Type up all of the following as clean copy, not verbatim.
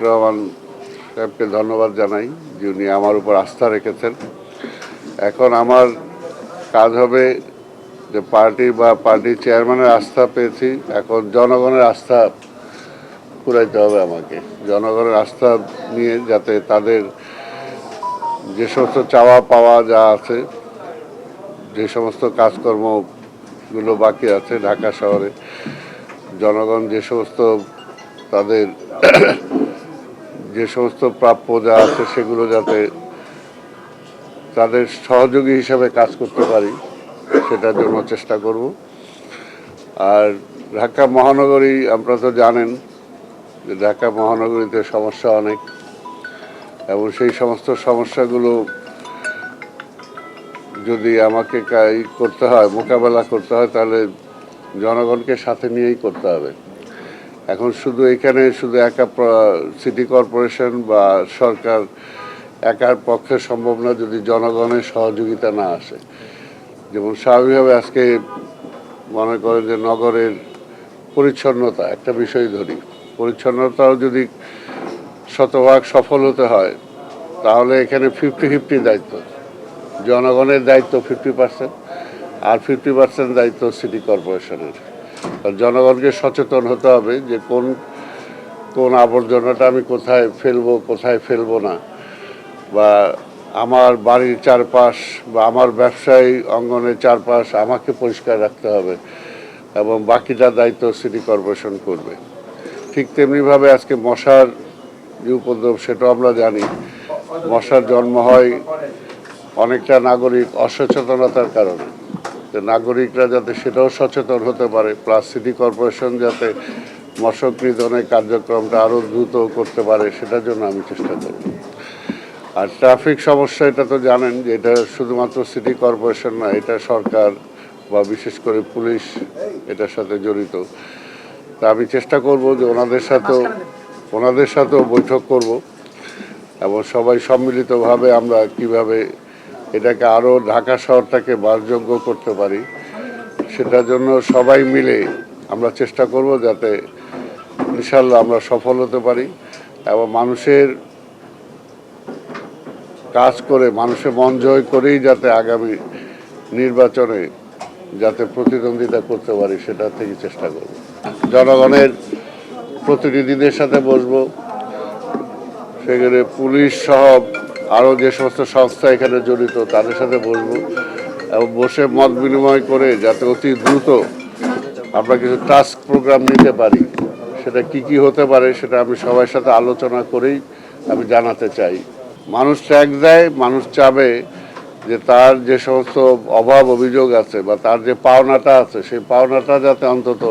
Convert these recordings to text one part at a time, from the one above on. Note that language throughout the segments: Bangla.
রহমান সাহেবকে ধন্যবাদ জানাই যে উনি আমার উপর আস্থা রেখেছেন। এখন আমার কাজ হবে যে পার্টির চেয়ারম্যানের আস্থা পেয়েছি, এখন জনগণের আস্থা কুড়াইতে হবে আমাকে। জনগণের আস্থা নিয়ে যাতে তাদের যে সমস্ত চাওয়া পাওয়া যা আছে, যে সমস্ত কাজকর্মগুলো বাকি আছে ঢাকা শহরে, জনগণ যে সমস্ত তাদের যে সমস্ত প্রাপ্য যা আছে সেগুলো যাতে তাদের সহযোগী হিসাবে কাজ করতে পারি সেটার জন্য চেষ্টা করব। আর ঢাকা মহানগরী আপনারা তো জানেন যে ঢাকা মহানগরীতে সমস্যা অনেক, এবং সেই সমস্ত সমস্যাগুলো যদি আমাকে করতে হয়, মোকাবেলা করতে হয়, তাহলে জনগণকে সাথে নিয়েই করতে হবে। এখন এখানে শুধু একা সিটি কর্পোরেশন বা সরকার একার পক্ষে সম্ভব না যদি জনগণের সহযোগিতা না আসে। যেমন স্বাভাবিকভাবে আজকে মনে করেন যে নগরের পরিচ্ছন্নতা একটা বিষয় ধরি, পরিচ্ছন্নতাও যদি শতভাগ সফল হতে হয় তাহলে এখানে 50-50 দায়িত্ব, জনগণের দায়িত্ব 50%, আর 50% দায়িত্ব সিটি কর্পোরেশনের। জনগণকে সচেতন হতে হবে যে কোন আবর্জনাটা আমি কোথায় ফেলবো, কোথায় ফেলবো না, বা আমার বাড়ির চারপাশ বা আমার ব্যবসায়ী অঙ্গনের চারপাশ আমাকে পরিষ্কার রাখতে হবে, এবং বাকিটা দায়িত্ব সিটি কর্পোরেশন করবে। ঠিক তেমনিভাবে আজকে মশার যে উপদ্রব সেটাও আমরা জানি। মশার জন্ম হয় অনেকটা নাগরিক অসচেতনতার কারণে। নাগরিকরা যাতে সেটাও সচেতন হতে পারে, প্লাস সিটি কর্পোরেশন যাতে মশক নিধনের কার্যক্রমটা আরও দ্রুত করতে পারে সেটার জন্য আমি চেষ্টা করব। আর ট্রাফিক সমস্যা এটা তো জানেন যে এটা শুধুমাত্র সিটি কর্পোরেশন না, এটা সরকার বা বিশেষ করে পুলিশ এটার সাথে জড়িত। তা আমি চেষ্টা করব যে ওনাদের সাথেও বৈঠক করব, এবং সবাই সম্মিলিতভাবে আমরা কিভাবে এটাকে আরও ঢাকা শহরটাকে বাসযোগ্য করতে পারি সেটার জন্য সবাই মিলে আমরা চেষ্টা করব যাতে ইনশাল্লাহ আমরা সফল হতে পারি, এবং মানুষের কাজ করে মানুষের মন জয় করেই যাতে আগামী নির্বাচনে যাতে প্রতিদ্বন্দ্বিতা করতে পারি সেটা থেকে চেষ্টা করব। জনগণের প্রতিনিধিদের সাথে বসবো, সেখানে পুলিশ সহ আরও যে সমস্ত সংস্থা এখানে জড়িত তাদের সাথে বসবো, এবং বসে মত বিনিময় করে যাতে অতি দ্রুত আমরা কিছু টাস্ক প্রোগ্রাম নিতে পারি। সেটা কি হতে পারে সেটা আমি সবার সাথে আলোচনা করেই আমি জানাতে চাই। মানুষ ট্যাক্স দেয়, মানুষ চাবে যে তার যে সমস্ত অভাব অভিযোগ আছে বা তার যে পাওনাটা আছে সেই পাওনাটা যাতে অন্তত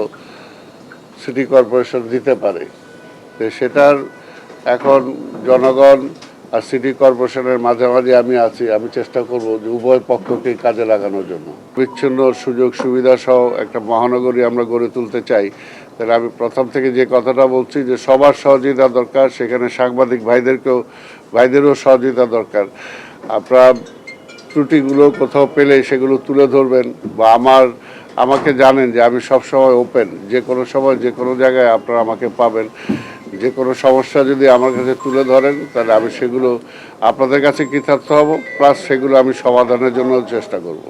সিটি কর্পোরেশন দিতে পারে। তো সেটার এখন জনগণ আর সিটি কর্পোরেশনের মাঝামাঝি আমি আছি, আমি চেষ্টা করব যে উভয় পক্ষকে কাজে লাগানোর জন্য বিচ্ছিন্ন সুযোগ সুবিধা সহ একটা মহানগরী আমরা গড়ে তুলতে চাই। তাহলে আমি প্রথম থেকে যে কথাটা বলছি যে সবার সহযোগিতা দরকার, সেখানে সাংবাদিক ভাইদেরও সহযোগিতা দরকার। আপনারা ত্রুটিগুলো কোথাও পেলে সেগুলো তুলে ধরবেন, বা আমাকে জানেন যে আমি সবসময় ওপেন, যে কোনো সময় যে কোনো জায়গায় আপনারা আমাকে পাবেন। যে কোনো সমস্যা যদি আমার কাছে তুলে ধরেন তাহলে আমি সেগুলো আপনাদের কাছে কৃতার্থ হব, প্লাস সেগুলো আমি সমাধানের জন্য চেষ্টা করব।